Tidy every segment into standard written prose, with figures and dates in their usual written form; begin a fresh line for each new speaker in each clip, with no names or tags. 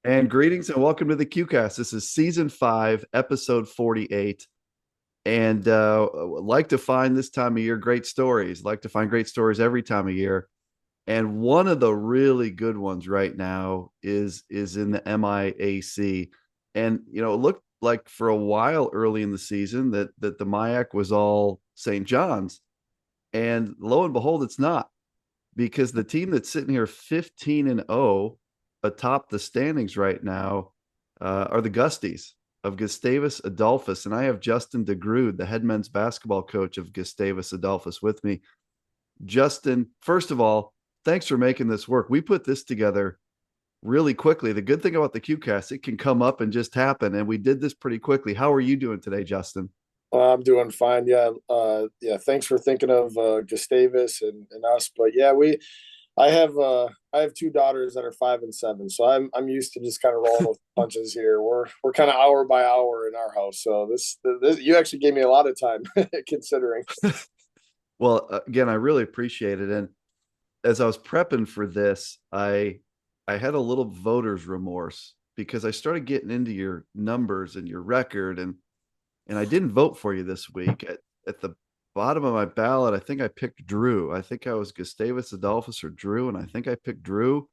And greetings and welcome to the QCast. This is season 5, episode 48. And like to find this time of year great stories. Like to find great stories every time of year. And one of the really good ones right now is in the MIAC. And it looked like for a while early in the season that the MIAC was all St. John's. And lo and behold, it's not, because the team that's sitting here 15-0 atop the standings right now are the Gusties of Gustavus Adolphus. And I have Justin DeGrood, the head men's basketball coach of Gustavus Adolphus, with me. Justin, first of all, thanks for making this work. We put this together really quickly. The good thing about the QCast, it can come up and just happen. And we did this pretty quickly. How are you doing today, Justin?
I'm doing fine. Yeah. Thanks for thinking of Gustavus and us. But yeah, I have two daughters that are 5 and 7, so I'm used to just kind of rolling with punches here. We're kind of hour by hour in our house, so this you actually gave me a lot of time considering.
Well, again, I really appreciate it. And as I was prepping for this, I had a little voter's remorse because I started getting into your numbers and your record, and I didn't vote for you this week. At the bottom of my ballot, I think I picked Drew. I think I was Gustavus Adolphus or Drew, and I think I picked Drew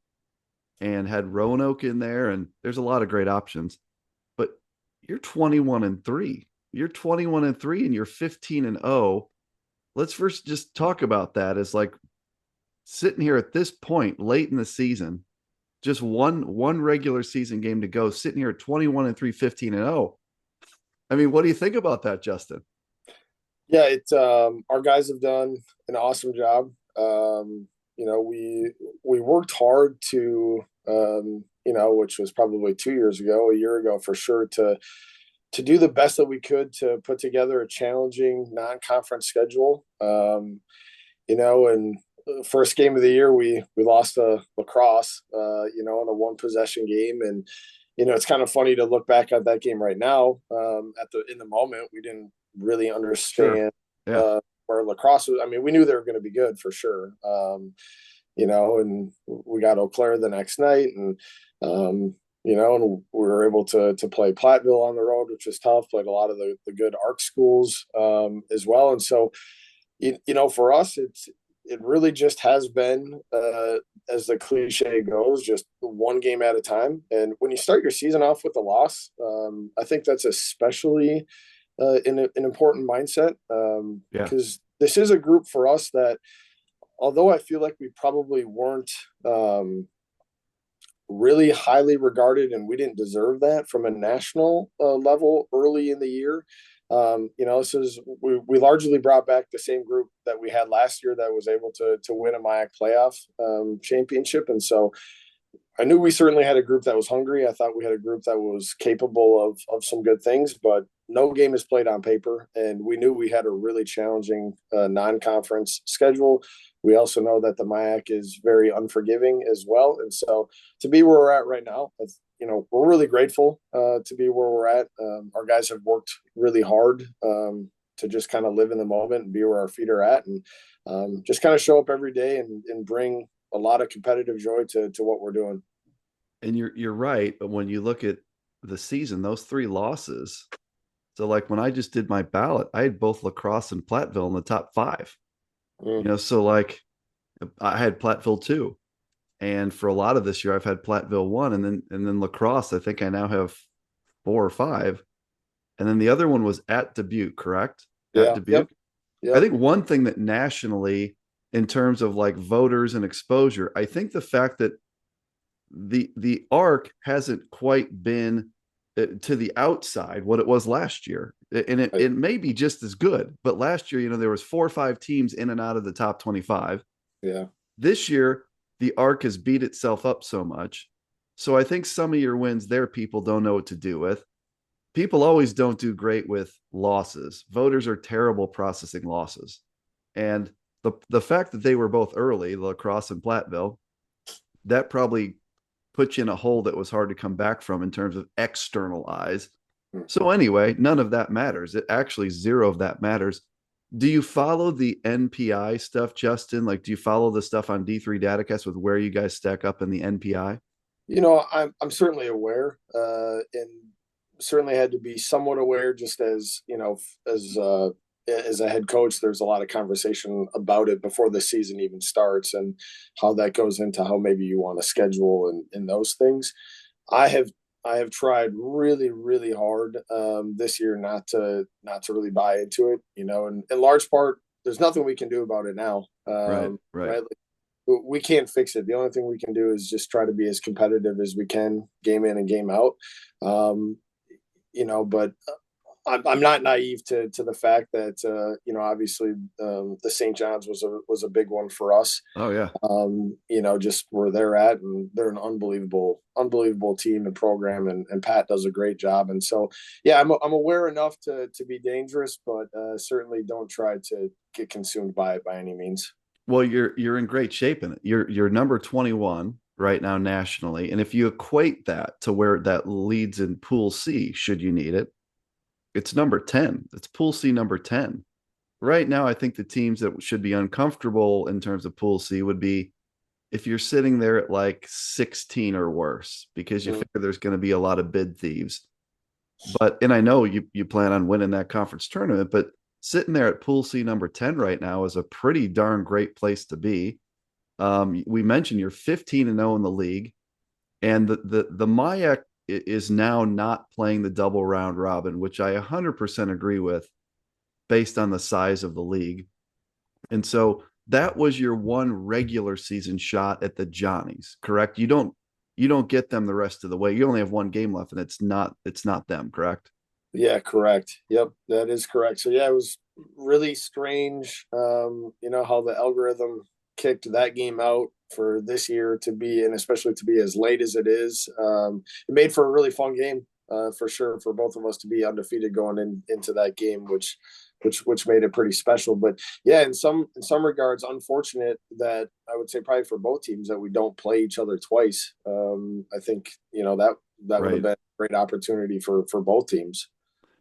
and had Roanoke in there. And there's a lot of great options, but you're 21-3. You're 21-3, and you're 15-0. Let's first just talk about that as like sitting here at this point late in the season, just one regular season game to go, sitting here at 21-3, 15-0. I mean, what do you think about that, Justin?
Yeah, it's our guys have done an awesome job. We worked hard to which was probably 2 years ago, a year ago for sure, to do the best that we could to put together a challenging non-conference schedule. And first game of the year, we lost to lacrosse, in a one possession game. And it's kind of funny to look back at that game right now. In the moment, we didn't really
Sure.
understand
Yeah.
uh, where lacrosse was. I mean, we knew they were going to be good for sure. And we got Eau Claire the next night, and we were able to play Platteville on the road, which was tough. Played a lot of the good ARC schools as well, and so for us, it really just has been, as the cliche goes, just one game at a time. And when you start your season off with a loss, I think that's especially an important mindset,
Yeah.
because this is a group for us that, although I feel like we probably weren't really highly regarded, and we didn't deserve that from a national level early in the year. This is we largely brought back the same group that we had last year that was able to win a MIAC playoff championship, and so I knew we certainly had a group that was hungry. I thought we had a group that was capable of some good things, but no game is played on paper, and we knew we had a really challenging non-conference schedule. We also know that the MIAC is very unforgiving as well, and so to be where we're at right now, we're really grateful to be where we're at. Our guys have worked really hard to just kind of live in the moment and be where our feet are at, and just kind of show up every day and bring a lot of competitive joy to what we're doing.
And you're right, but when you look at the season, those three losses. So like when I just did my ballot, I had both lacrosse and Platteville in the top five.
Mm.
So like I had Platteville two. And for a lot of this year, I've had Platteville one, and then lacrosse. I think I now have four or five, and then the other one was at Dubuque, correct? At
Yeah. Yep.
Dubuque. I
Yep.
think one thing that nationally, in terms of like voters and exposure, I think the fact that the arc hasn't quite been to the outside what it was last year, and it,
Right.
it may be just as good. But last year, there was 4 or 5 teams in and out of the top 25.
Yeah.
This year, the arc has beat itself up so much. So I think some of your wins there, people don't know what to do with. People always don't do great with losses. Voters are terrible processing losses. And the fact that they were both early, Lacrosse and Platteville, that probably put you in a hole that was hard to come back from in terms of external eyes.
Mhm.
So anyway, none of that matters. It actually zero of that matters. Do you follow the NPI stuff, Justin? Like, do you follow the stuff on D3 Datacast with where you guys stack up in the NPI?
I'm certainly aware, and certainly had to be somewhat aware. Just as as a head coach, there's a lot of conversation about it before the season even starts, and how that goes into how maybe you want to schedule and those things. I have I have tried really, really hard this year not to really buy into it. And in large part, there's nothing we can do about it now.
Right, right.
Right, we can't fix it. The only thing we can do is just try to be as competitive as we can, game in and game out. Um, but I'm not naive to the fact that obviously the St. John's was a big one for us.
Oh yeah.
Just where they're at, and they're an unbelievable team and program, and Pat does a great job. And so, yeah, I'm aware enough to be dangerous, but certainly don't try to get consumed by it by any means.
Well, you're in great shape in it. You're number 21 right now nationally, and if you equate that to where that leads in Pool C, should you need it, it's number 10. It's Pool C number 10. Right now, I think the teams that should be uncomfortable in terms of Pool C would be if you're sitting there at like 16 or worse, because you
Mm.
figure there's going to be a lot of bid thieves. And I know you plan on winning that conference tournament, but sitting there at Pool C number 10 right now is a pretty darn great place to be. We mentioned you're 15-0 in the league, and the MIAC is now not playing the double round robin, which I 100% agree with based on the size of the league. And so that was your one regular season shot at the Johnnies, correct? You don't get them the rest of the way. You only have one game left, and it's not them, correct?
Yeah, correct. Yep, that is correct. So yeah, it was really strange. How the algorithm kicked that game out for this year to be, and especially to be as late as it is. It made for a really fun game, for sure, for both of us to be undefeated going into that game, which made it pretty special. But yeah, in some regards, unfortunate that I would say probably for both teams that we don't play each other twice. I think that would have
Right.
been a great opportunity for both teams.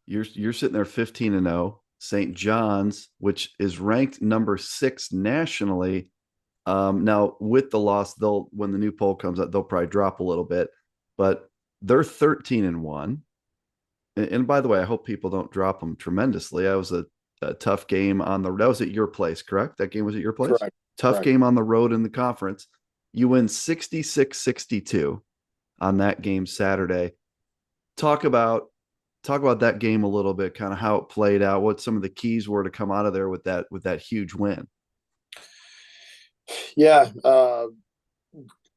You're sitting there 15-0. St. John's, which is ranked number 6 nationally. Now with the loss, they'll when the new poll comes out, they'll probably drop a little bit, but they're 13-1. And by the way, I hope people don't drop them tremendously. That was a tough game that was at your place, correct? That game was at your place?
Correct.
Tough
Correct.
game on the road in the conference. You win 66-62 on that game Saturday. Talk about talk about that game a little bit, kind of how it played out, what some of the keys were to come out of there with that huge win.
Yeah.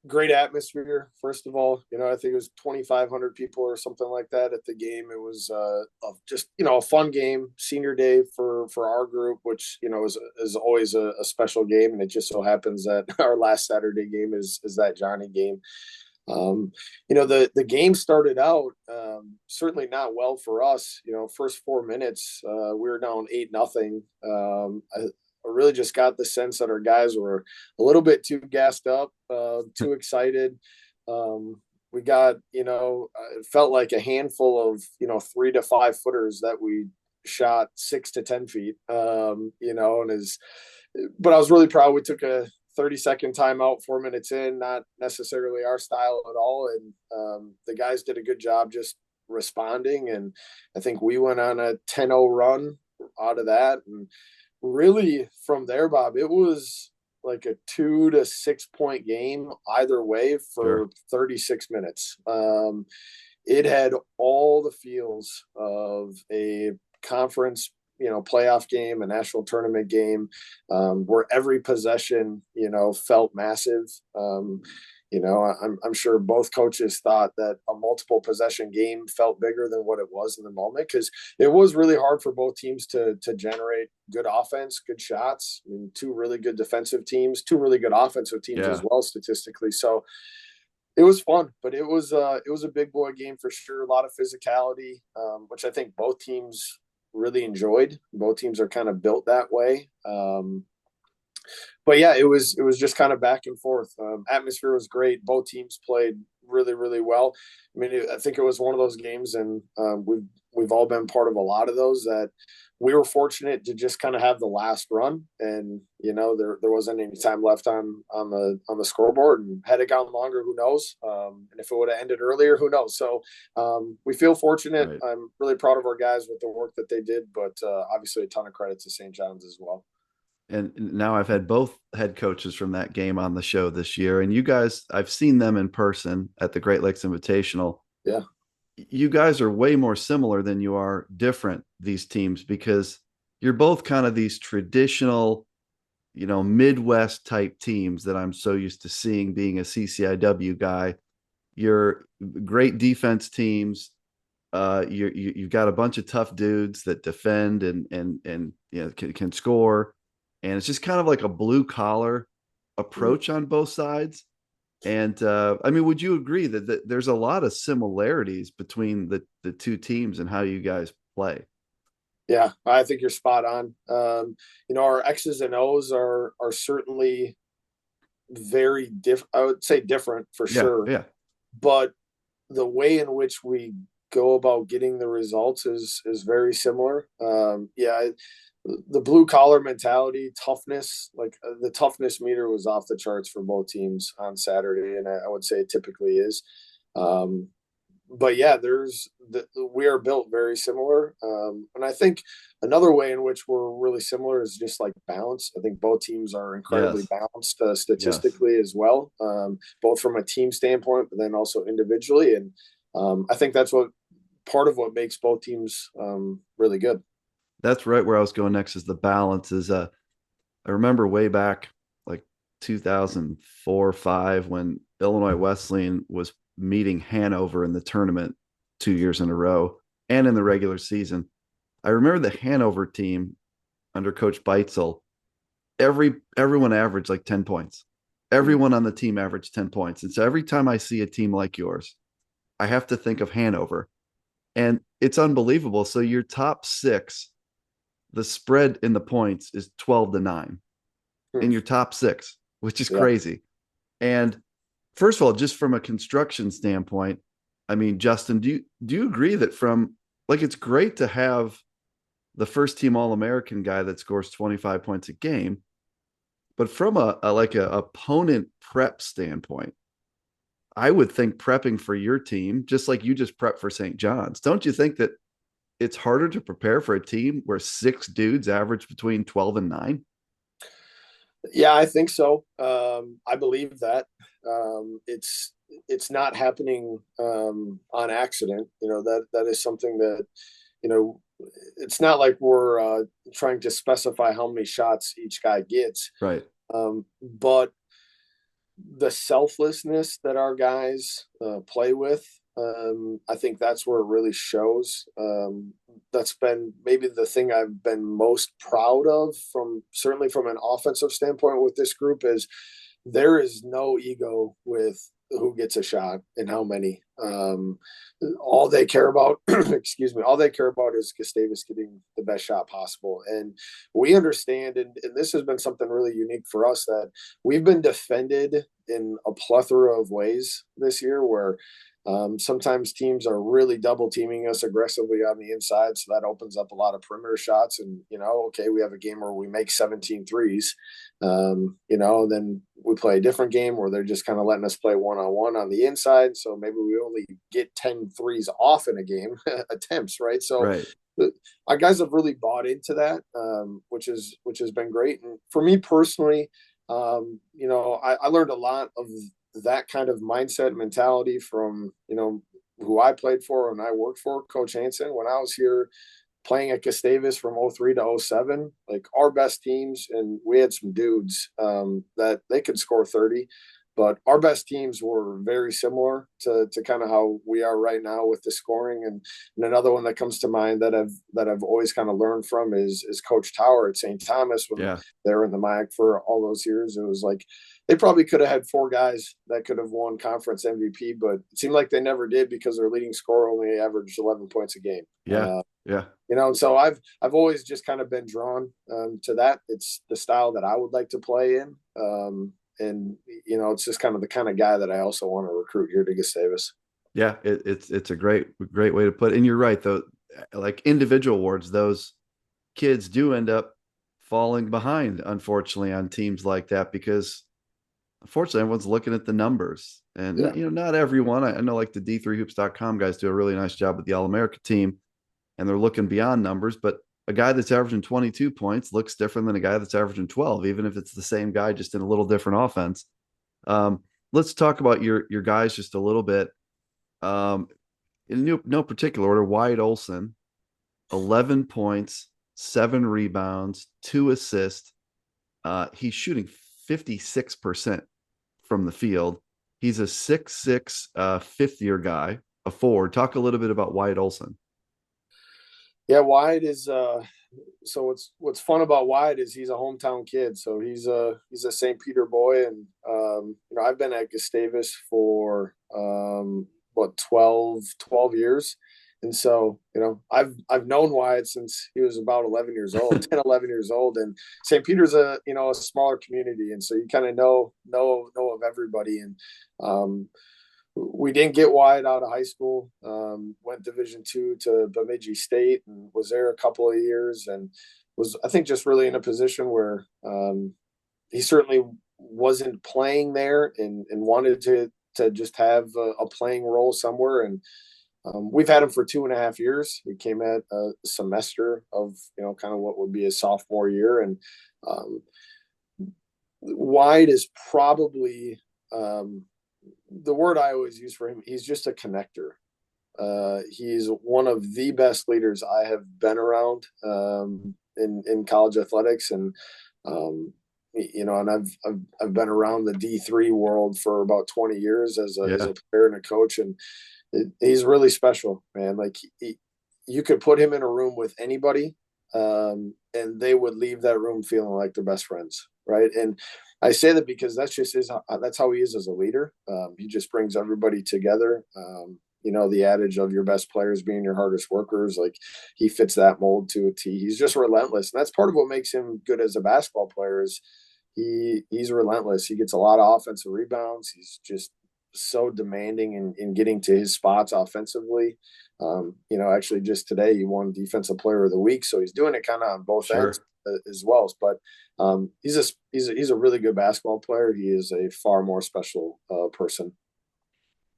Great atmosphere. First of all, I think it was 2,500 people or something like that at the game. It was just a fun game, senior day for our group, which is always a special game, and it just so happens that our last Saturday game is that Johnny game. The game started out certainly not well for us. First 4 minutes, we were down 8-0. I really just got the sense that our guys were a little bit too gassed up, too excited. We got, it felt like a handful of, 3 to 5 footers that we shot 6 to 10 feet, but I was really proud. We took a 30-second timeout 4 minutes in, not necessarily our style at all. And the guys did a good job just responding. And I think we went on a 10-0 run out of that. And really from there, Bob, it was like a 2 to 6 point game either way for
Sure.
36 minutes. It had all the feels of a conference, playoff game, a national tournament game, where every possession, felt massive. I'm sure both coaches thought that a multiple possession game felt bigger than what it was in the moment, because it was really hard for both teams to generate good offense, good shots. I mean, two really good defensive teams, two really good offensive teams as
Yeah.
well statistically. So it was fun, but it was a big boy game for sure. A lot of physicality, which I think both teams really enjoyed. Both teams are kind of built that way. But yeah, it was just kind of back and forth. Atmosphere was great. Both teams played really, really well. I mean, I think it was one of those games, and we've all been part of a lot of those that we were fortunate to just kind of have the last run, and there wasn't any time left on the scoreboard, and had it gone longer, who knows? And if it would have ended earlier, who knows? So we feel fortunate.
Right.
I'm really proud of our guys with the work that they did, but obviously a ton of credit to St. John's as well.
And now I've had both head coaches from that game on the show this year. And you guys, I've seen them in person at the Great Lakes Invitational.
Yeah.
You guys are way more similar than you are different, these teams, because you're both kind of these traditional, Midwest type teams that I'm so used to seeing being a CCIW guy. You're great defense teams. You've got a bunch of tough dudes that defend and can score, and it's just kind of like a blue collar approach on both sides. And I mean, would you agree that there's a lot of similarities between the two teams and how you guys play?
Yeah, I think you're spot on. Our X's and O's are certainly very different. I would say different for
Yeah,
sure,
yeah,
but the way in which we go about getting the results is very similar. Yeah, the blue collar mentality, toughness, like the toughness meter was off the charts for both teams on Saturday, and I would say it typically is. Um, but yeah, we are built very similar, and I think another way in which we're really similar is just like balance. I think both teams are incredibly
yes,
balanced
yes.
statistically as well, both from a team standpoint, but then also individually, and I think that's what part of what makes both teams really good.
That's right where I was going next is the balance. I remember way back like 2004 5 when Illinois Wesleyan was meeting Hanover in the tournament 2 years in a row and in the regular season. I remember the Hanover team under Coach Beitzel. Everyone averaged like 10 points. Everyone on the team averaged 10 points. And so every time I see a team like yours, I have to think of Hanover. And it's unbelievable. So your top six, the spread in the points is 12-9 in your top six, which is
Yeah.
crazy. And first of all, just from a construction standpoint, I mean, Justin, do you agree that from like it's great to have the first team All American guy that scores 25 points a game, but from a opponent prep standpoint, I would think prepping for your team, just like you just prep for St. John's, don't you think that it's harder to prepare for a team where six dudes average between 12 and 9?
Yeah, I think so. I believe that it's not happening on accident. That is something that you know. It's not like we're trying to specify how many shots each guy gets,
Right.
but the selflessness that our guys play with, I think that's where it really shows. That's been maybe the thing I've been most proud of certainly from an offensive standpoint with this group is there is no ego with who gets a shot and how many. All they care about, excuse me, all they care about is Gustavus getting the best shot possible. And we understand, and this has been something really unique for us that we've been defended in a plethora of ways this year where sometimes teams are really double teaming us aggressively on the inside. So that opens up a lot of perimeter shots. And, okay, we have a game where we make 17 threes. Then we play a different game where they're just kind of letting us play one-on-one on the inside. So maybe we only get 10 threes off in a game attempts, right? So
Right.
our guys have really bought into that, which has been great. And for me personally, I learned a lot of that kind of mindset mentality from, who I played for and I worked for, Coach Hansen, when I was here playing at Gustavus from 03 to 07, like our best teams, and we had some dudes that they could score 30, but our best teams were very similar to kind of how we are right now with the scoring. And another one that comes to mind that I've always kind of learned from is Coach Tower at St. Thomas when
Yeah.
they were in the MIAC for all those years. It was like they probably could have had four guys that could have won conference MVP, but it seemed like they never did because their leading scorer only averaged 11 points a game.
Yeah. Yeah.
And so I've always just kind of been drawn to that. It's the style that I would like to play in. And it's just kind of the kind of guy that I also want to recruit here to Gustavus.
Yeah. It's a great way to put it. And you're right, though. like individual awards, those kids do end up falling behind, unfortunately, on teams like that because unfortunately everyone's looking at the numbers. And
Yeah.
not everyone. I know like the D3hoops.com guys do a really nice job with the All America team, and they're looking beyond numbers. But a guy that's averaging 22 points looks different than a guy that's averaging 12, even if it's the same guy, just in a little different offense. Um, let's talk about your guys just a little bit. Um, in no particular order, Wyatt Olson, 11 points, 7 rebounds, 2 assists. He's shooting 56% from the field. He's a 6'6", fifth-year guy, a forward. Talk a little bit about Wyatt Olson.
Yeah, Wyatt is so what's fun about Wyatt is he's a hometown kid. So he's a St. Peter boy, and I've been at Gustavus for what 12 years. And so, I've known Wyatt since he was about 11 years old, 10, 11 years old. And St. Peter's a smaller community. And so you kind of know of everybody. And we didn't get Wyatt out of high school. Went Division II to Bemidji State and was there a couple of years, and was, I think, just really in a position where he certainly wasn't playing there, and wanted to just have a playing role somewhere. And we've had him for 2.5 years. He came at a semester of kind of what would be his sophomore year, and Wyatt is probably the word I always use for him. He's just a connector. He's one of the best leaders I have been around in college athletics, and and I've been around the D3 world for about 20 years as a player and a coach, and he's really special, man. Like you could put him in a room with anybody, and they would leave that room feeling like they're best friends, right? And I say that because that's how he is as a leader. He just brings everybody together. The adage of your best players being your hardest workers, like he fits that mold to a T. He's just relentless. And that's part of what makes him good as a basketball player is he's relentless. He gets a lot of offensive rebounds. He's just so demanding in getting to his spots offensively. Actually just today he won Defensive Player of the Week. So he's doing it kind of on both ends as well. But he's a really good basketball player. He is a far more special person.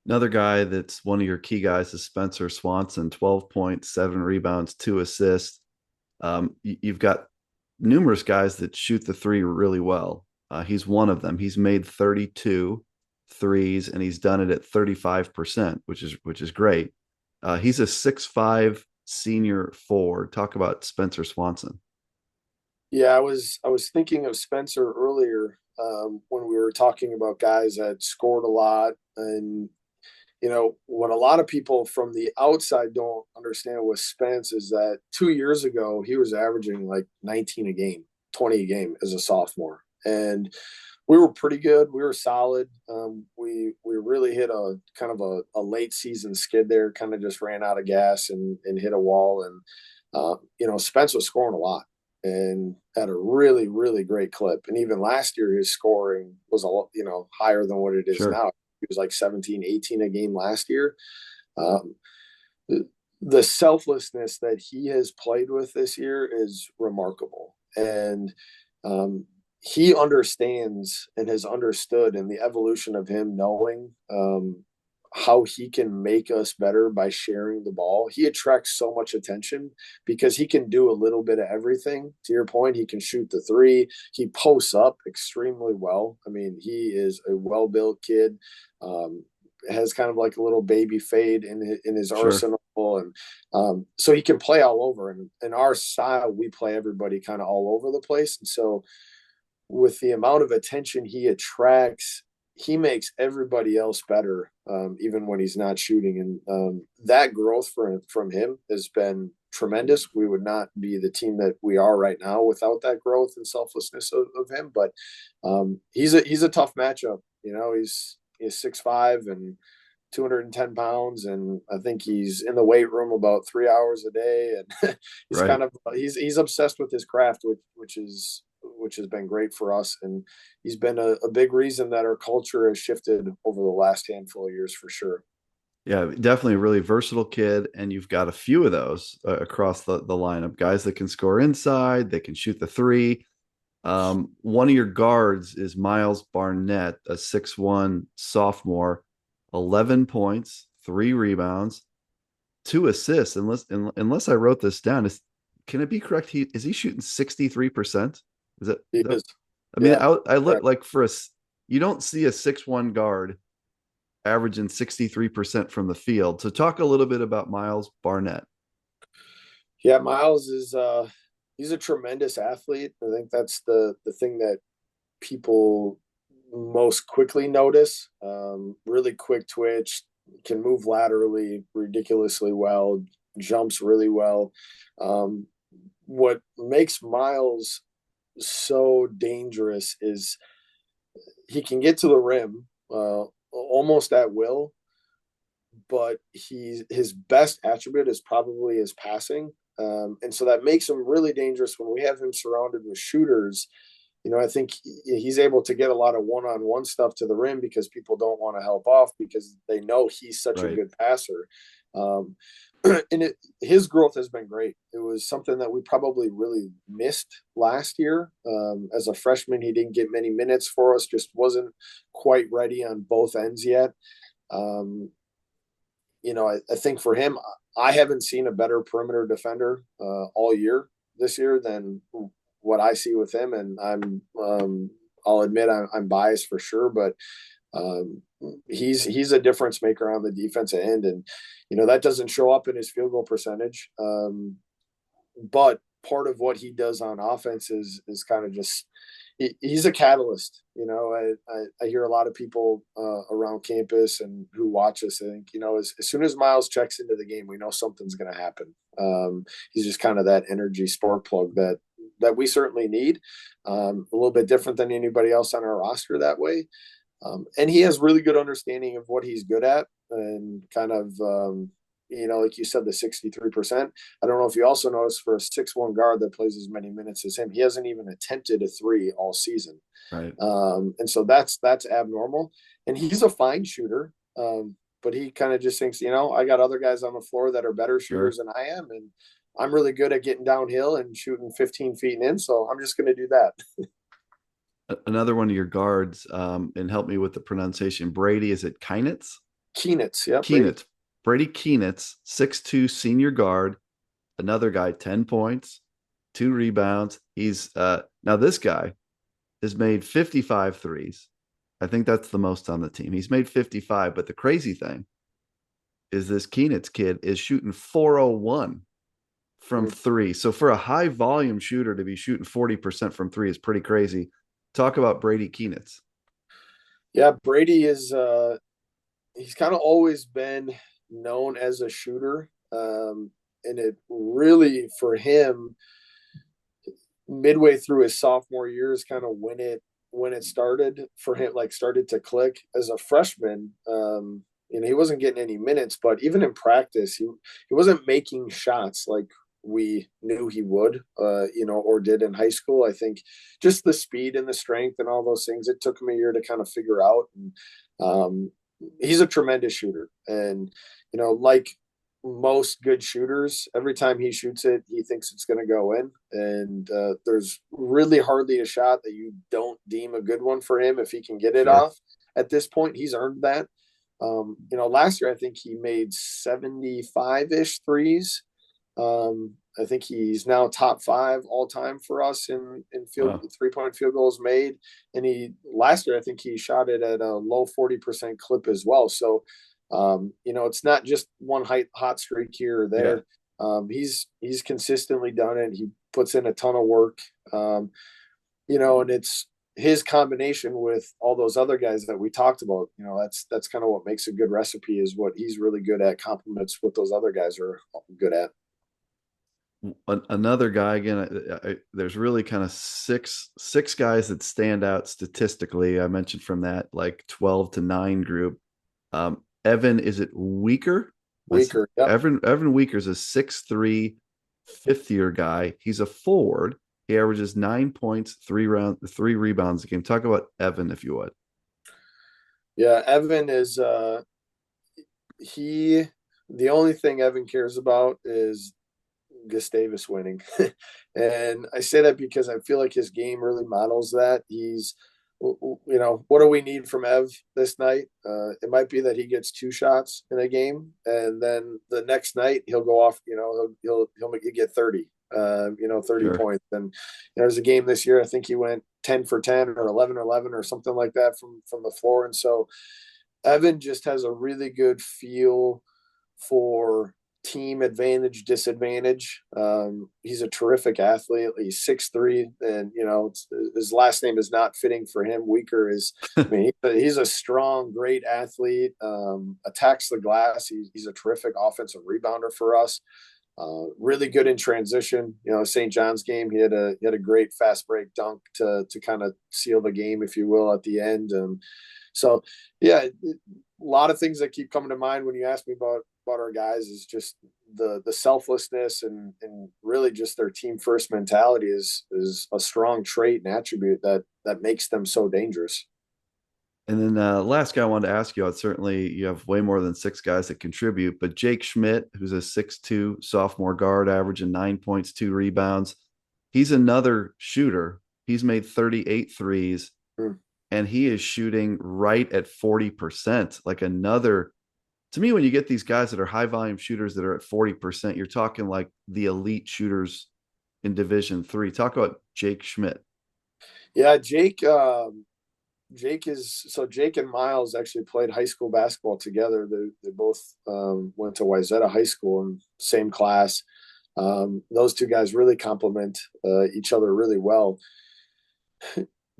Another guy that's one of your key guys is Spencer Swanson, 12 points, 7 rebounds, 2 assists. You've got numerous guys that shoot the three really well. He's one of them. He's made 32 threes, and he's done it at 35%, which is great. He's a 6'5" senior forward. Talk about Spencer Swanson.
Yeah, I was thinking of Spencer earlier when we were talking about guys that scored a lot. And what a lot of people from the outside don't understand with Spence is that 2 years ago he was averaging like 19 a game, 20 a game as a sophomore, and we were pretty good. We were solid. We really hit a kind of a late season skid there. Kind of just ran out of gas and hit a wall. And Spence was scoring a lot and at a really, really great clip. And even last year, his scoring was higher than what it is now. He was like 17, 18 a game last year. Um, the selflessness that he has played with this year is remarkable. And he understands and has understood in the evolution of him knowing how he can make us better by sharing the ball. He attracts so much attention because he can do a little bit of everything. To your point, he can shoot the three. He posts up extremely well. I mean, he is a well-built kid. Has kind of like a little baby fade in his arsenal, and so he can play all over. And in our style, we play everybody kind of all over the place. And so, with the amount of attention he attracts, he makes everybody else better, even when he's not shooting. And that growth from him has been tremendous. We would not be the team that we are right now without that growth and selflessness of him. But he's a tough matchup. He's 6'5" and 210 pounds, and I think he's in the weight room about 3 hours a day. And he's kind of he's obsessed with his craft, which has been great for us. And he's been a big reason that our culture has shifted over the last handful of years for sure.
Yeah, definitely a really versatile kid, and you've got a few of those across the lineup. Guys that can score inside, they can shoot the three. One of your guards is Miles Barnett, a 6'1" sophomore, 11 points, 3 rebounds, 2 assists. Unless I wrote this down, can it be correct? Is he shooting 63%? Is it?
He is.
I mean,
Yeah.
I look
Correct.
like you don't see a 6'1" guard averaging 63% from the field. So talk a little bit about Miles Barnett.
Yeah, Miles is he's a tremendous athlete. I think that's the thing that people most quickly notice. Really quick twitch, can move laterally ridiculously well, jumps really well. Um, what makes Miles so dangerous is he can get to the rim almost at will, but his best attribute is probably his passing. And so that makes him really dangerous when we have him surrounded with shooters. I think he's able to get a lot of one-on-one stuff to the rim because people don't want to help off because they know he's such a
Right.
good passer. Um, his growth has been great. It was something that we probably really missed last year. As a freshman, he didn't get many minutes for us, just wasn't quite ready on both ends yet. Um, I think for him, I haven't seen a better perimeter defender all year this year than what I see with him. And I'll admit I'm biased for sure, but um, he's a difference maker on the defensive end, and that doesn't show up in his field goal percentage. But part of what he does on offense is kind of just he's a catalyst. I hear a lot of people around campus and who watch us think, as soon as Miles checks into the game, we know something's going to happen. He's just kind of that energy spark plug that we certainly need. A little bit different than anybody else on our roster that way. And he has really good understanding of what he's good at and kind of, like you said, the 63%. I don't know if you also noticed for a 6'1" guard that plays as many minutes as him, he hasn't even attempted a three all season.
Right.
And so that's abnormal. And he's a fine shooter. But he kind of just thinks, I got other guys on the floor that are better shooters
Sure.
than I am. And I'm really good at getting downhill and shooting 15 feet and in. So I'm just going to do that.
Another one of your guards, and help me with the pronunciation. Brady, is it Keinitz?
Keenitz. Yeah, Brady.
Keenitz. Brady Keenitz, 6'2" senior guard. Another guy, 10 points, 2 rebounds. He's now this guy has made 55 threes. I think that's the most on the team. He's made 55, but the crazy thing is this Keenitz kid is shooting 401 from three. So for a high volume shooter to be shooting 40% from three is pretty crazy. Talk about Brady Keenitz.
Yeah, Brady is he's kind of always been known as a shooter. And it really for him midway through his sophomore year is kind of when it started for him, like started to click as a freshman. He wasn't getting any minutes, but even in practice, he wasn't making shots like we knew he would, or did in high school. I think just the speed and the strength and all those things, it took him a year to kind of figure out. And he's a tremendous shooter. And, like most good shooters, every time he shoots it, he thinks it's going to go in. And there's really hardly a shot that you don't deem a good one for him if he can get it
Sure.
off. At this point, he's earned that. Last year I think he made 75-ish threes. I think he's now top 5 all time for us in field
Wow.
3-point field goals made. And last year I think he shot it at a low 40% clip as well. So it's not just one hot streak here or
Yeah.
there. He's consistently done it. He puts in a ton of work. And it's his combination with all those other guys that we talked about. That's kind of what makes a good recipe is what he's really good at, complements what those other guys are good at.
Another guy again. There's really kind of six guys that stand out statistically. I mentioned from that like 12 to 9 group. Evan, is it Weaker?
Weaker. Yep.
Evan Weaker is a 6'3" fifth-year guy. He's a forward. He averages 9 points, 3 rebounds a game. Talk about Evan, if you would.
Yeah. Evan is he the only thing Evan cares about is Gustavus winning. And I say that because I feel like his game really models that. What do we need from Ev this night? It might be that he gets 2 shots in a game, and then the next night he'll go off. He'll get 30. 30
Sure.
points. And there's a game this year. I think he went 10 for 10 or 11 or something like that from the floor. And so Evan just has a really good feel for team advantage, disadvantage. He's a terrific athlete. He's 6'3", and his last name is not fitting for him. Weaker is, I mean, he's a strong, great athlete. Attacks the glass. He's a terrific offensive rebounder for us. Really good in transition. St. John's game, he had a great fast break dunk to kind of seal the game, if you will, at the end. So, yeah, a lot of things that keep coming to mind when you ask me about our guys is just the selflessness and really just their team first mentality is a strong trait and attribute that makes them so dangerous.
And then last guy I wanted to ask you, certainly you have way more than 6 guys that contribute, but Jake Schmidt, who's a 6'2" sophomore guard, averaging 9 points, 2 rebounds. He's another shooter. He's made 38 threes,
Mm.
and he is shooting right at 40%. Like another, to me, when you get these guys that are high volume shooters that are at 40%, you're talking like the elite shooters in Division III. Talk about Jake Schmidt.
Yeah, Jake and Miles actually played high school basketball together. They both went to Wayzata High School in same class. Those two guys really complement each other really well.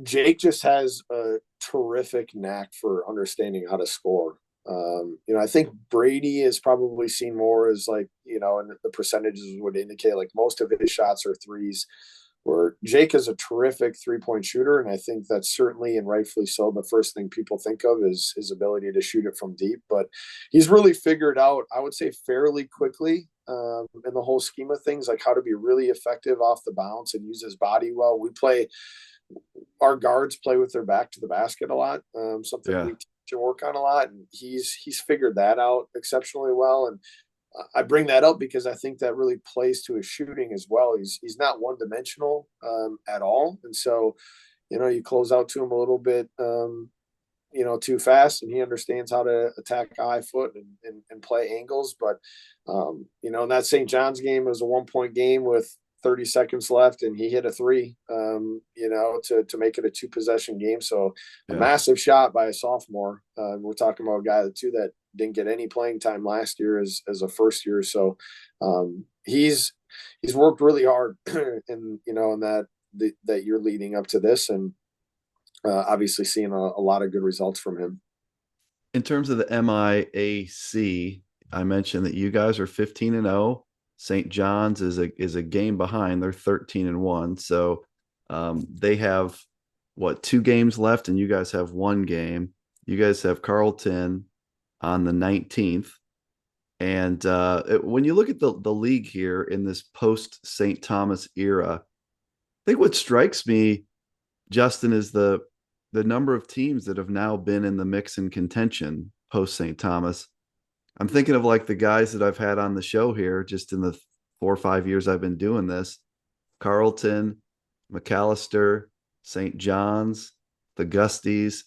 Jake just has a terrific knack for understanding how to score. I think Brady is probably seen more as like, and the percentages would indicate like most of his shots are threes, where Jake is a terrific 3-point shooter. And I think that's certainly and rightfully so. The first thing people think of is his ability to shoot it from deep, but he's really figured out, I would say fairly quickly, in the whole scheme of things, like how to be really effective off the bounce and use his body well. Our guards play with their back to the basket a lot, something
Yeah.
we teach and work on a lot, and he's figured that out exceptionally well. And I bring that up because I think that really plays to his shooting as well. He's not one dimensional at all, and so you close out to him a little bit too fast, and he understands how to attack a high foot and play angles. But in that St. John's game, it was a 1-point game with 30 seconds left, and he hit a three, to make it a 2-possession game. So a
Yeah.
massive shot by a sophomore. We're talking about a guy that didn't get any playing time last year as a first year. So he's worked really hard in that year leading up to this, and obviously seeing a lot of good results from him.
In terms of the MIAC, I mentioned that you guys are 15-0. St. John's is a game behind. They're 13-1. So they have 2 games left, and you guys have 1 game. You guys have Carleton on the 19th. And when you look at the league here in this post St. Thomas era, I think what strikes me, Justin, is the number of teams that have now been in the mix and contention post St. Thomas. I'm thinking of like the guys that I've had on the show here just in the 4 or 5 years I've been doing this. Carleton, McAllister, St. John's, the Gusties.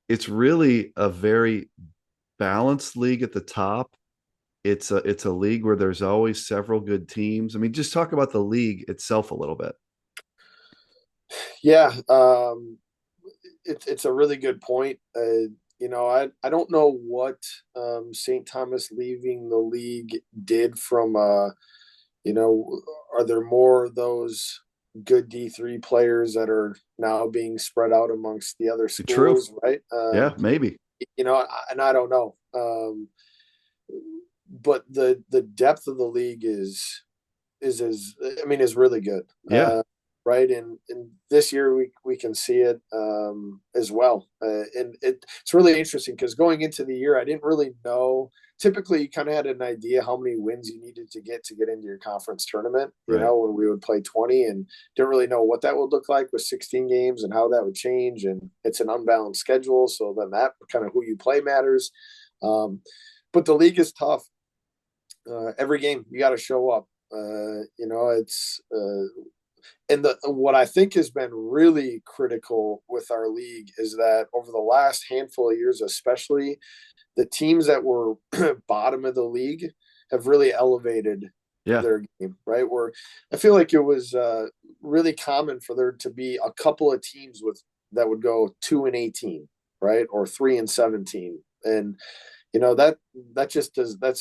It's really a very balanced league at the top. It's a league where there's always several good teams. I mean, just talk about the league itself a little bit.
Yeah, it's a really good point. I don't know what St. Thomas leaving the league did from are there more of those good D3 players that are now being spread out amongst the other
True.
schools, right?
Yeah, maybe.
And I don't know. But the depth of the league is really good.
Yeah.
Right. And this year we can see it as well. And it's really interesting because going into the year, I didn't really know. Typically, you kind of had an idea how many wins you needed to get into your conference tournament,
Right.
when we would play 20, and didn't really know what that would look like with 16 games and how that would change. And it's an unbalanced schedule. So then that kind of who you play matters. but the league is tough. Every game you got to show up. It's and the what I think has been really critical with our league is that over the last handful of years, especially, the teams that were bottom of the league have really elevated
Yeah,
their game, right? Where I feel like it was really common for there to be a couple of teams with that would go 2-18, right, or 3-17, and that's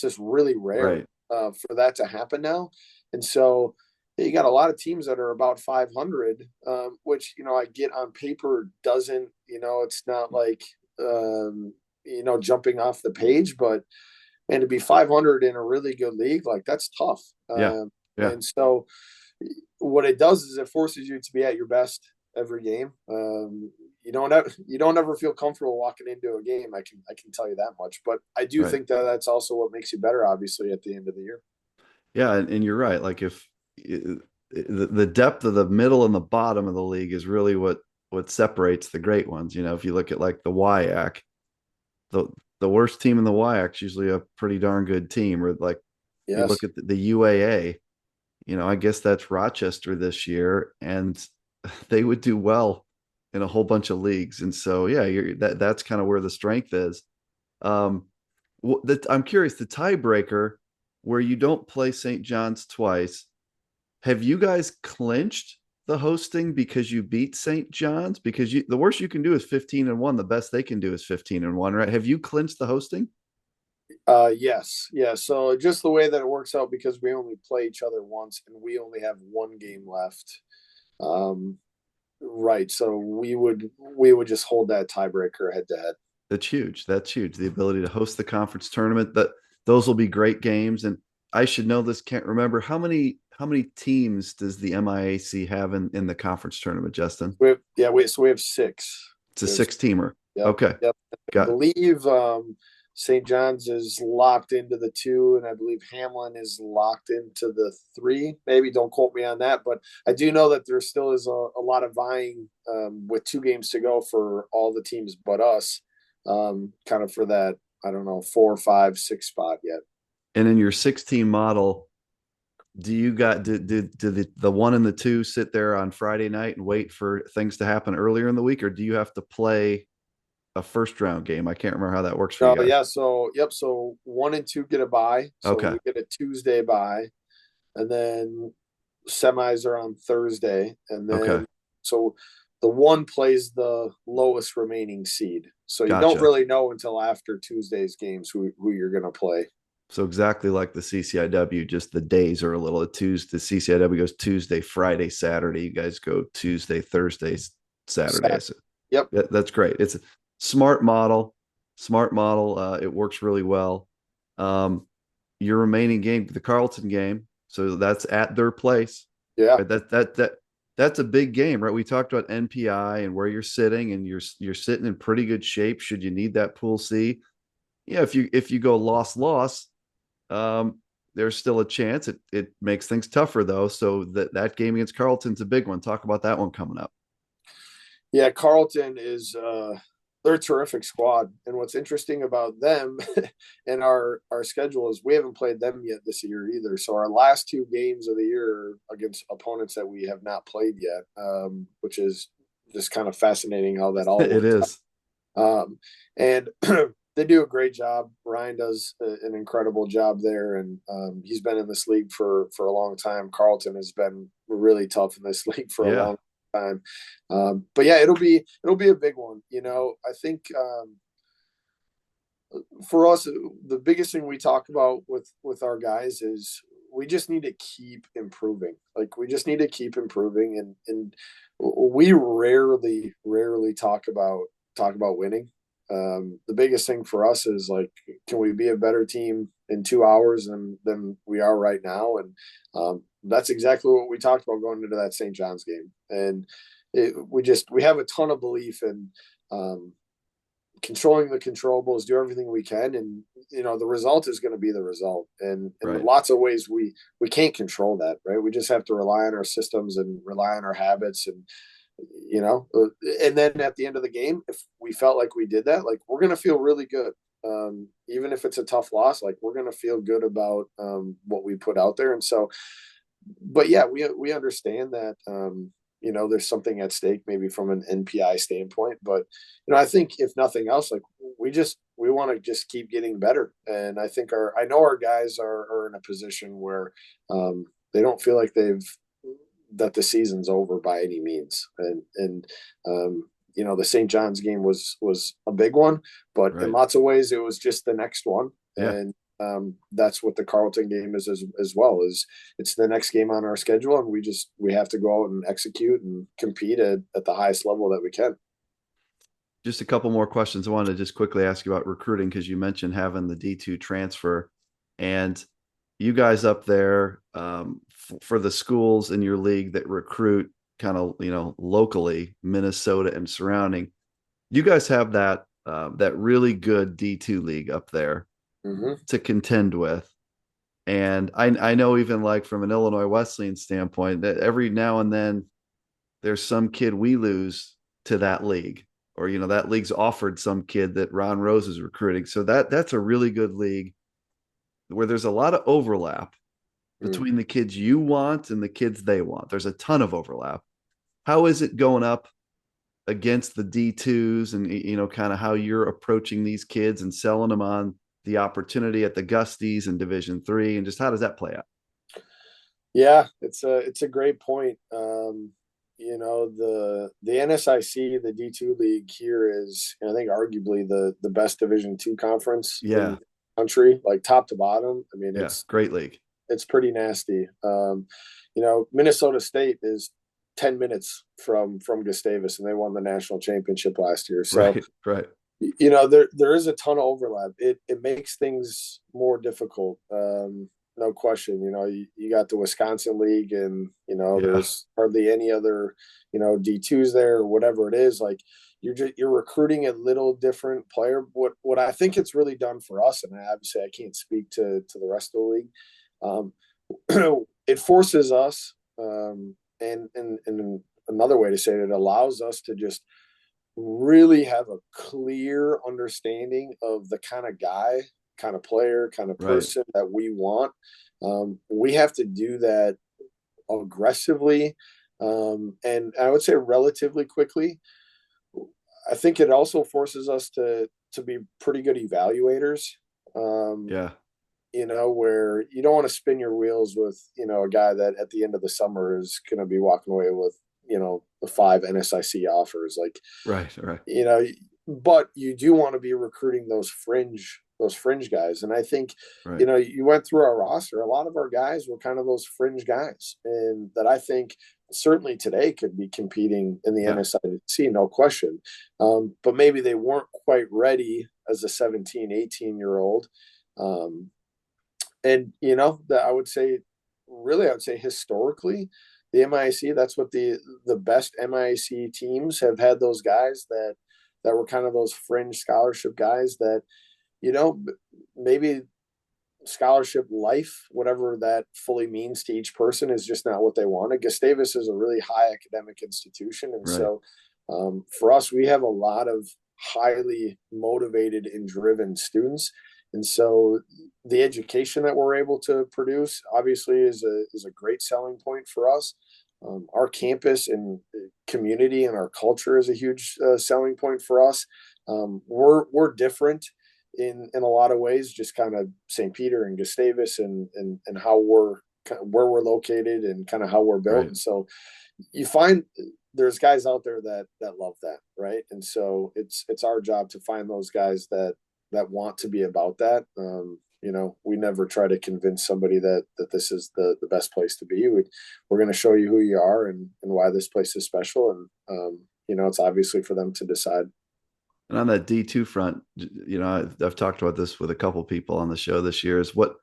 just really rare
right.
for that to happen now, and so you got a lot of teams that are about 500, which I get on paper doesn't it's not like jumping off the page, but and to be 500 in a really good league, like that's tough.
Yeah, yeah,
And so what it does is it forces you to be at your best every game. You don't ever feel comfortable walking into a game. I can tell you that much. But I do
right.
think that that's also what makes you better, obviously, at the end of the year.
Yeah, and you're right. Like if the depth of the middle and the bottom of the league is really what separates the great ones. If you look at like the WIAC, the the worst team in the WIAC is usually a pretty darn good team. Or like if you look
Yes.
at the UAA, I guess that's Rochester this year, and they would do well in a whole bunch of leagues. And so, yeah, that's kind of where the strength is. Um, I'm curious, the tiebreaker where you don't play St. John's twice. Have you guys clinched the hosting because you beat St. John's? Because the worst you can do is 15-1. The best they can do is 15-1, right? Have you clinched the hosting?
Yes. Yeah. So just the way that it works out, because we only play each other once and we only have one game left. Um, right. So we would just hold that tiebreaker head to head.
That's huge. That's huge. The ability to host the conference tournament. Those will be great games. And I should know this. Can't remember how many teams does the MIAC have in the conference tournament, Justin?
We have six.
It's a
We have
six-teamer.
Yep.
Okay,
Yep. I
got it.
believe St. John's is locked into the two, and I believe Hamlin is locked into the three. Maybe don't quote me on that, but I do know that there still is a lot of vying with 2 games to go for all the teams but us, kind of for that, I don't know, 4, 5, 6 spot yet.
And in your 16 model, do you got do the one and the two sit there on Friday night and wait for things to happen earlier in the week, or do you have to play a first round game? I can't remember how that works for you
No,
guys.
yeah. So, yep. So 1 and 2 get a bye. So
Okay.
we get a Tuesday bye, and then semis are on Thursday, and
Okay.
then so the one plays the lowest remaining seed. So you don't
Gotcha.
really know until after Tuesday's games who you're going to play.
So exactly like the CCIW, just the days are a little Tuesday. CCIW goes Tuesday, Friday, Saturday. You guys go Tuesday, Thursday, Saturday. So
Yep.
that's great. It's a smart model. Smart model. It works really well. Um, your remaining game, the Carleton game. So that's at their place.
Yeah.
Right? That's a big game, right? We talked about NPI and where you're sitting, and you're sitting in pretty good shape. Should you need that pool C? Yeah, if you go loss, um, there's still a chance. It makes things tougher though. So that game against Carleton's a big one. Talk about that one coming up.
Yeah. Carleton is they're a terrific squad. And what's interesting about them and our schedule is we haven't played them yet this year either. So our last 2 games of the year are against opponents that we have not played yet, which is just kind of fascinating how that all
It
works
is.
out. And they do a great job. Ryan does an incredible job there, and he's been in this league for a long time. Carleton has been really tough in this league for a
Yeah.
long time. But yeah, it'll be a big one. I think for us, the biggest thing we talk about with our guys is we just need to keep improving. Like we just need to keep improving, and we rarely talk about winning. The biggest thing for us is like, can we be a better team in 2 hours than we are right now? And that's exactly what we talked about going into that St. John's game. And we have a ton of belief in controlling the controllables, do everything we can, and the result is going to be the result. And in
Right.
lots of ways, we can't control that, right? We just have to rely on our systems and rely on our habits, and and then at the end of the game, if we felt like we did that, like we're going to feel really good even if it's a tough loss, like we're going to feel good about what we put out there. And so, but yeah, we understand that, there's something at stake maybe from an NPI standpoint, but, I think if nothing else, like we want to just keep getting better. And I think I know our guys are in a position where they don't feel like that the season's over by any means. The St. John's game was a big one, but in
Right.
lots of ways it was just the next one.
Yeah.
And that's what the Carleton game is as well. Is it's the next game on our schedule, and we have to go out and execute and compete at the highest level that we can.
Just a couple more questions. I wanted to just quickly ask you about recruiting because you mentioned having the D2 transfer, and you guys up there for the schools in your league that recruit kind of locally, Minnesota and surrounding. You guys have that really good D2 league up there to contend with. And I know even like from an Illinois Wesleyan standpoint that every now and then there's some kid we lose to that league, or that league's offered some kid that Ron Rose is recruiting. So that's a really good league where there's a lot of overlap between the kids you want and the kids they want. There's a ton of overlap. How is it going up against the D2s, and kind of how you're approaching these kids and selling them on the opportunity at the Gusties and Division III, and just how does that play out?
Yeah, it's a great point. The NSIC, the D2 league here is, I think, arguably the best Division II conference in the country, like top to bottom. I mean, it's
great league.
It's pretty nasty. Minnesota State is 10 minutes from Gustavus, and they won the national championship last year. So,
right.
There is a ton of overlap. It makes things more difficult. No question. You got the Wisconsin League, and there's hardly any other D2s there or whatever it is. Like you're recruiting a little different player. What I think it's really done for us, and obviously I can't speak to the rest of the league. It forces us, and another way to say it allows us to just really have a clear understanding of the kind of guy, kind of player, kind of person that we want. We have to do that aggressively, and I would say relatively quickly. I think it also forces us to be pretty good evaluators. Where you don't want to spin your wheels with, a guy that at the end of the summer is going to be walking away with, the 5 NSIC offers. Like,
right.
But you do want to be recruiting those fringe guys. And I think, you went through our roster. A lot of our guys were kind of those fringe guys, and that I think certainly today could be competing in the NSIC, no question. But maybe they weren't quite ready as a 17, 18-year-old. And that I would say historically, the MIAC, that's what the best MIAC teams have had, those guys that were kind of those fringe scholarship guys that, maybe scholarship life, whatever that fully means to each person, is just not what they wanted. Gustavus is a really high academic institution. And so for us, we have a lot of highly motivated and driven students. And so the education that we're able to produce obviously is a great selling point for us. Our campus and community and our culture is a huge selling point for us. We're different in a lot of ways, just kind of St. Peter and Gustavus and how where we're located and kind of how we're built. And so you find there's guys out there that love that, right? And so it's our job to find those guys that want to be about that. We never try to convince somebody that this is the best place to be. We're going to show you who you are and why this place is special. And, it's obviously for them to decide.
And on that D2 front, I've talked about this with a couple people on the show this year, is what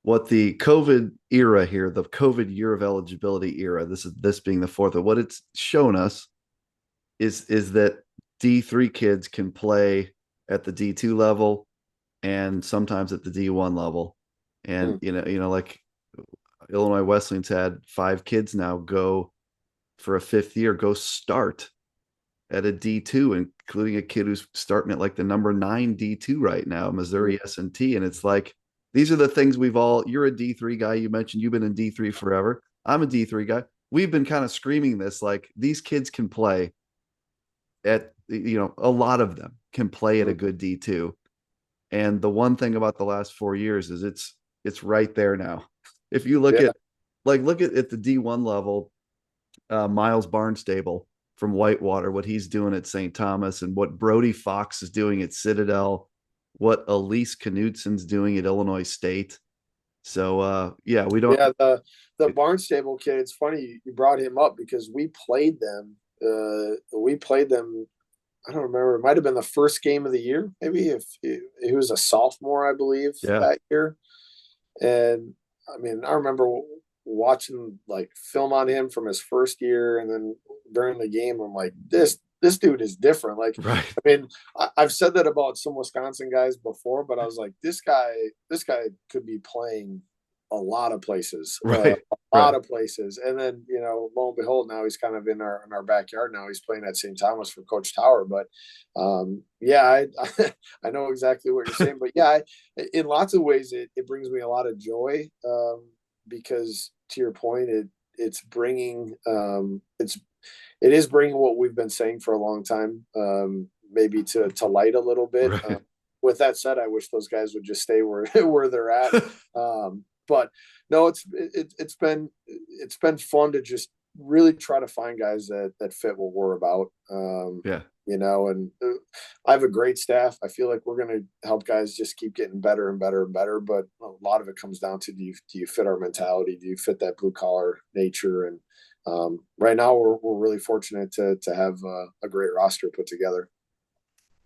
the COVID era here, the COVID year of eligibility era, this being the fourth, of what it's shown us is that D3 kids can play at the D2 level and sometimes at the D1 level. And, like Illinois Wesleyan's had 5 kids now go for a 5th year, go start at a D2, including a kid who's starting at like the number 9 D2 right now, Missouri S&T. And it's like, these are the things you're a D3 guy. You mentioned you've been in D3 forever. I'm a D3 guy. We've been kind of screaming this, like these kids can play at, a lot of them can play at a good D2. And the one thing about the last 4 years is it's right there now. If you look
Yeah.
at at the D1 level, Miles Barnstable from Whitewater, what he's doing at St. Thomas, and what Brody Fox is doing at Citadel, what Elise Knutson's doing at Illinois State. So yeah, we don't.
Yeah, the Barnstable kid. It's funny you brought him up because we played them. We played them. I don't remember. It might have been the first game of the year. Maybe if he was a sophomore, I believe
Yeah,
that year. And I mean, I remember watching like film on him from his first year, and then during the game, I'm like, this dude is different. Like,
right,
I mean, I've said that about some Wisconsin guys before, but I was like, this guy could be playing a lot of places,
right,
a
right.
lot of places. And then, lo and behold, now he's kind of in our backyard. Now he's playing at St. Thomas for Coach Tower. But yeah, I know exactly what you're saying. But yeah, in lots of ways, it brings me a lot of joy because, to your point, it's bringing it is bringing what we've been saying for a long time, maybe to light a little bit.
Right.
With that said, I wish those guys would just stay where where they're at. But no, it's been fun to just really try to find guys that fit what we're about.
Yeah.
And I have a great staff. I feel like we're going to help guys just keep getting better and better and better. But a lot of it comes down to do you fit our mentality? Do you fit that blue collar nature? And right now, we're really fortunate to have a great roster put together.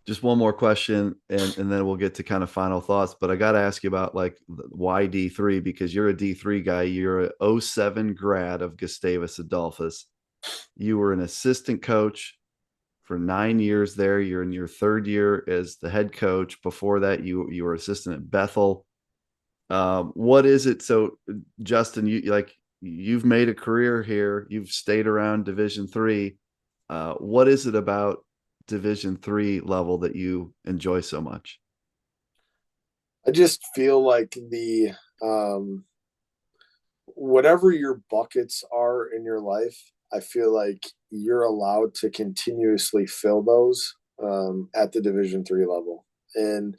Just one more question, and then we'll get to kind of final thoughts. But I got to ask you about like why D3, because you're a D3 guy. You're a '07 grad of Gustavus Adolphus. You were an assistant coach for 9 years there. You're in your third year as the head coach. Before that, you were assistant at Bethel. What is it? So, Justin, you've made a career here. You've stayed around Division III. What is it about Division III level that you enjoy so much?
I just feel like whatever your buckets are in your life, I feel like you're allowed to continuously fill those at the Division III level. And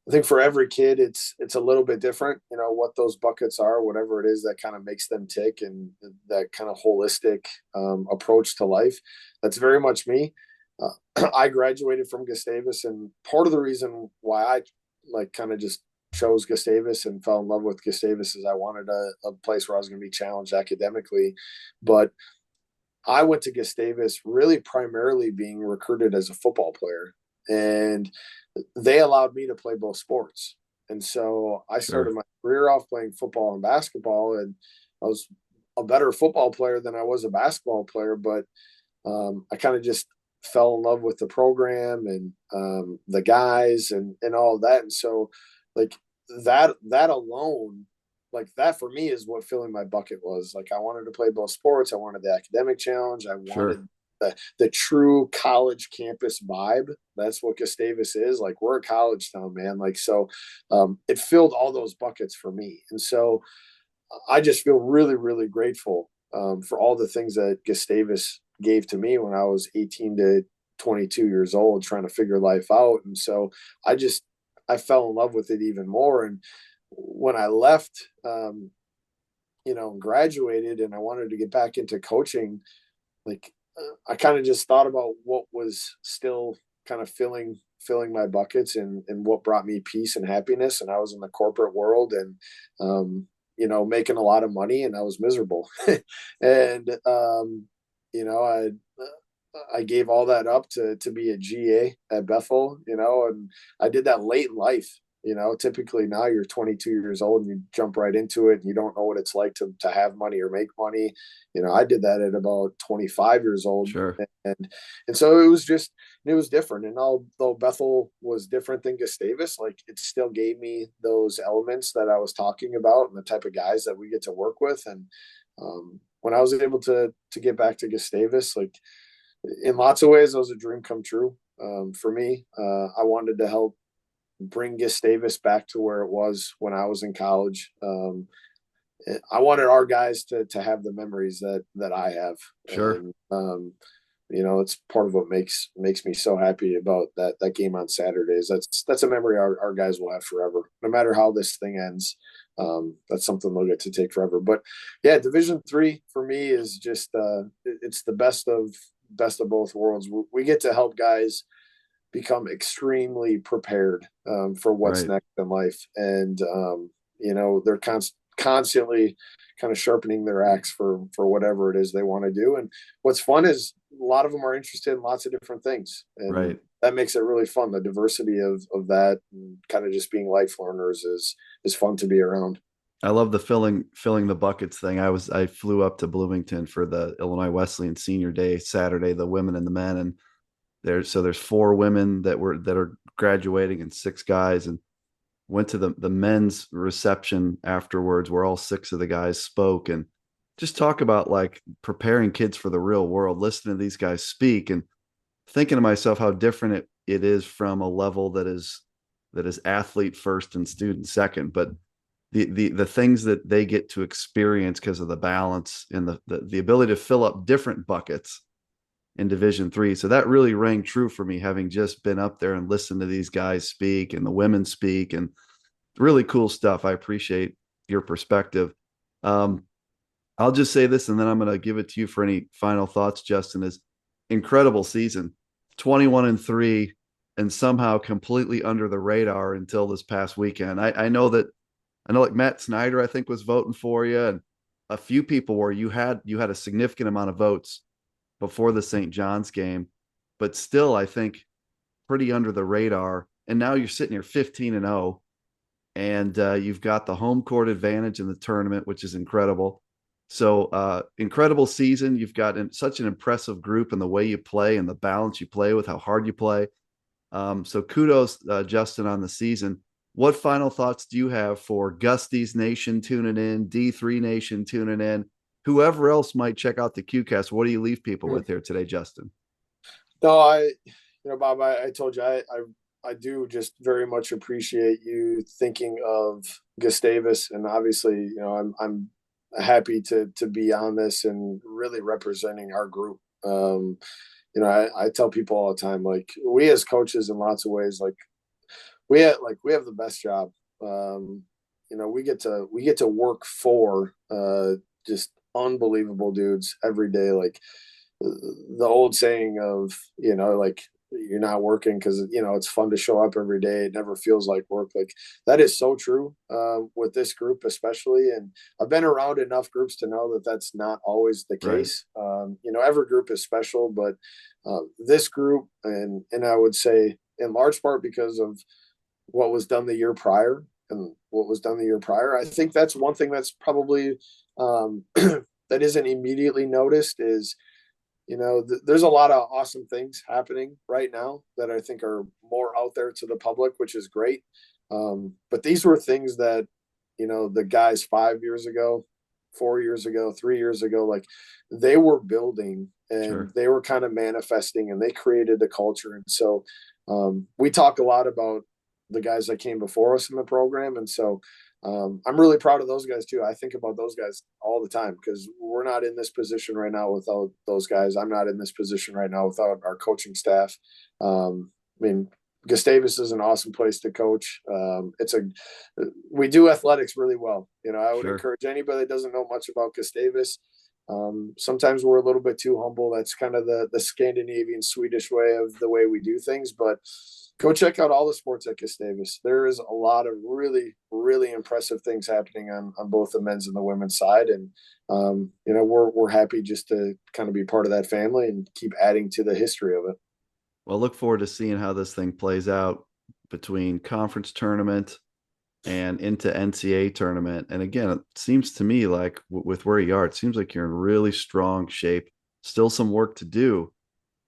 I think for every kid, it's a little bit different, what those buckets are, whatever it is that kind of makes them tick, and that kind of holistic approach to life. That's very much me. I graduated from Gustavus, and part of the reason why I like kind of just chose Gustavus and fell in love with Gustavus is I wanted a place where I was going to be challenged academically. But I went to Gustavus really primarily being recruited as a football player, and they allowed me to play both sports. And so I started
Sure.
my career off playing football and basketball, and I was a better football player than I was a basketball player. But I kind of just fell in love with the program and the guys and all of that. And so, like that alone, like that for me is what filling my bucket was. Like I wanted to play both sports. I wanted the academic challenge. I
Sure.
wanted the true college campus vibe. That's what Gustavus is. Like we're a college town, man. Like so, it filled all those buckets for me. And so, I just feel really, really grateful for all the things that Gustavus gave to me when I was 18 to 22 years old, trying to figure life out. And so I fell in love with it even more. And when I left, graduated and I wanted to get back into coaching, like I kind of just thought about what was still kind of filling my buckets and what brought me peace and happiness. And I was in the corporate world and, making a lot of money and I was miserable. And, I gave all that up to be a GA at Bethel, and I did that late in life. Typically now you're 22 years old and you jump right into it and you don't know what it's like to have money or make money. I did that at about 25 years old.
Sure.
And so it was different. And although Bethel was different than Gustavus, like it still gave me those elements that I was talking about and the type of guys that we get to work with. And when I was able to get back to Gustavus, like In lots of ways, it was a dream come true for me. I wanted to help bring Gustavus back to where it was when I was in college. I wanted our guys to have the memories that I have,
Sure.
and it's part of what makes me so happy about that game on Saturdays. That's a memory our guys will have forever, no matter how this thing ends. That's something they'll get to take forever. But yeah, Division III for me is just it's the best of both worlds. We get to help guys become extremely prepared for what's
Right.
next in life, and they're constantly kind of sharpening their axe for whatever it is they want to do. And what's fun is a lot of them are interested in lots of different things, and
Right.
that makes it really fun. The diversity of that, and kind of just being life learners is fun to be around.
I love the filling the buckets thing. I flew up to Bloomington for the Illinois Wesleyan Senior Day Saturday, the women and the men, and there's four women that are graduating and six guys, and went to the men's reception afterwards where all six of the guys spoke and just talk about like preparing kids for the real world, listening to these guys speak and thinking to myself how different it is from a level that is athlete first and student second. But the things that they get to experience because of the balance and the ability to fill up different buckets in Division III. So that really rang true for me, having just been up there and listened to these guys speak and the women speak, and really cool stuff. I appreciate your perspective. Um, I'll just say this, and then I'm going to give it to you for any final thoughts. Justin, is incredible season, 21-3, and somehow completely under the radar until this past weekend. I know like Matt Snyder, I think, was voting for you, and a few people where you had a significant amount of votes before the St. John's game, but still, I think pretty under the radar. And now you're sitting here 15-0, and you've got the home court advantage in the tournament, which is incredible. So incredible season. You've got such an impressive group in the way you play and the balance you play with, how hard you play. So kudos, Justin, on the season. What final thoughts do you have for Gustie's Nation tuning in, D3 Nation tuning in, whoever else might check out the QCast? What do you leave people with here today, Justin?
No, Bob, I told you, I do just very much appreciate you thinking of Gustavus, and obviously, I'm happy to be on this and really representing our group. I tell people all the time, like, we as coaches, in lots of ways, like we have the best job. We get to work for just unbelievable dudes every day. Like the old saying of, like, you're not working because it's fun to show up every day. It never feels like work. Like, that is so true with this group especially. And I've been around enough groups to know that that's not always the
Right.
case. Every group is special, but this group, and I would say in large part because of what was done the year prior and what was done the year prior, I think that's one thing that's probably that isn't immediately noticed is, there's a lot of awesome things happening right now that I think are more out there to the public, which is great. But these were things that, the guys 5 years ago, 4 years ago, 3 years ago, like, they were building and
Sure.
they were kind of manifesting and they created the culture. And so we talk a lot about the guys that came before us in the program. And so I'm really proud of those guys too. I think about those guys all the time because we're not in this position right now without those guys. I'm not in this position right now without our coaching staff. I mean, Gustavus is an awesome place to coach. We do athletics really well. I would
Sure.
encourage anybody that doesn't know much about Gustavus. Sometimes we're a little bit too humble. That's kind of the Scandinavian Swedish way of the way we do things, but go check out all the sports at Gustavus. There is a lot of really, really impressive things happening on both the men's and the women's side. And, we're happy just to kind of be part of that family and keep adding to the history of it.
Well, look forward to seeing how this thing plays out between conference tournament and into NCAA tournament. And again, it seems to me like with where you are, it seems like you're in really strong shape. Still some work to do,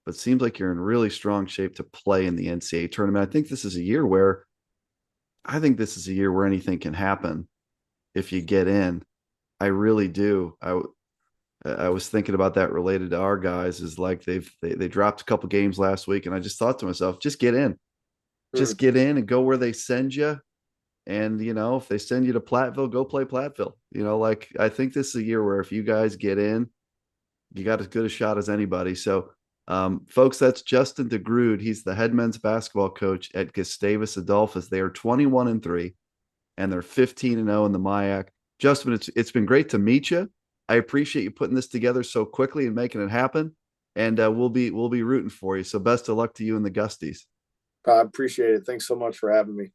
but it seems like you're in really strong shape to play in the NCAA tournament. I think this is a year where anything can happen if you get in. I really do. I was thinking about that related to our guys is like they dropped a couple games last week, and I just thought to myself,
Hmm.
just get in and go where they send you. And if they send you to Platteville, go play Platteville. Like I think this is a year where if you guys get in, you got as good a shot as anybody. So, folks, that's Justin DeGrood. He's the head men's basketball coach at Gustavus Adolphus. They are 21-3, and they're 15-0 in the MIAC. Justin, it's been great to meet you. I appreciate you putting this together so quickly and making it happen. And we'll be rooting for you. So best of luck to you and the Gusties.
I appreciate it. Thanks so much for having me.